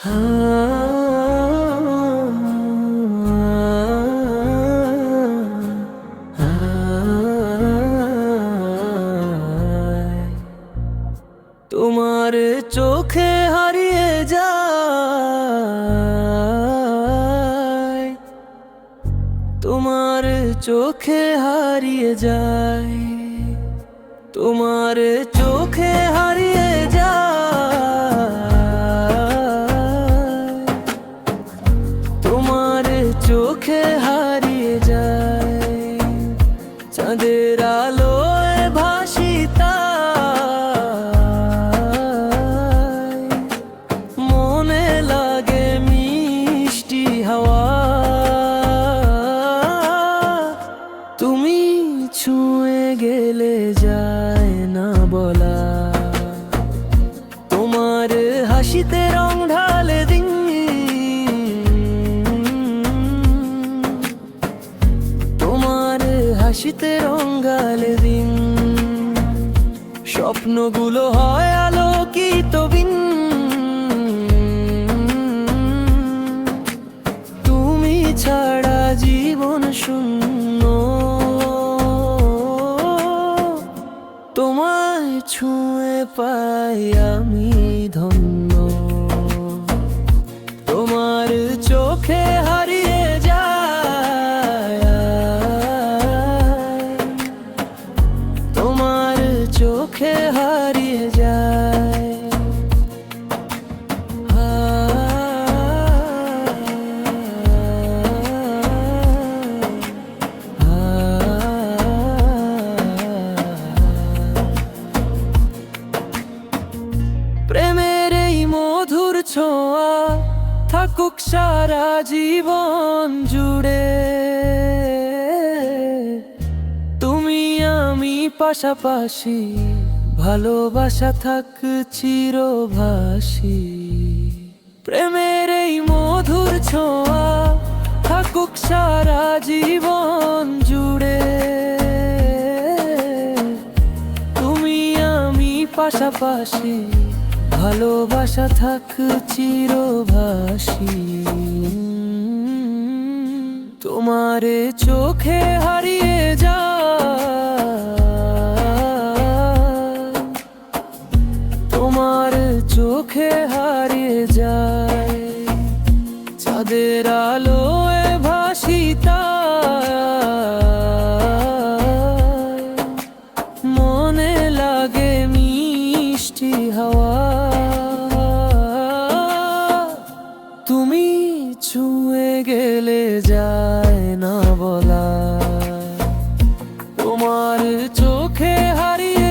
তোমার চোখে হারিয়ে যায়, তোমার চোখে হারিয়ে যায়, তোমার চোখে হারিয়ে যায়, তোমার চোখে হারিয়ে যায়। চাঁদের আলোয় ভাসি তাই, মনে লাগে মিষ্টি হাওয়া। তুমি ছুঁয়ে গেলে যায় না বলা, তোমার হাসিতে রং ঢালে দিন, তোমার হাসিতে রং ঢালে দিন। স্বপ্নগুলো হয় আলোকিত বিন, তুমি ছাড়া জীবন শূন্য। তোমায় ছুঁয়ে পাই আমি ধন্য, তোমার চোখে হারিয়ে যায়, তোমার চোখে হারিয়ে যায়। প্রেমের এই মধুর ছোঁয়া থাকুক সারা জীবন জুড়ে, তুমি আমি পাশাপাশি, ভালোবাসা থাক চিরভাসী। প্রেমের এই মধুর ছোঁয়া থাকুক সারা জীবন জুড়ে, তুমি আমি পাশাপাশি, ভালোবাসা থাক চিরভাসী। তোমার চোখে হারিয়ে যায়, তোমার চোখে হারিয়ে যায়। চাঁদের আলোয় ভাসি তাই, মনে লাগে মিষ্টি হাওয়া। তুমি ছুঁয়ে গেলে যায় না বলা, তোমার চোখে হারিয়ে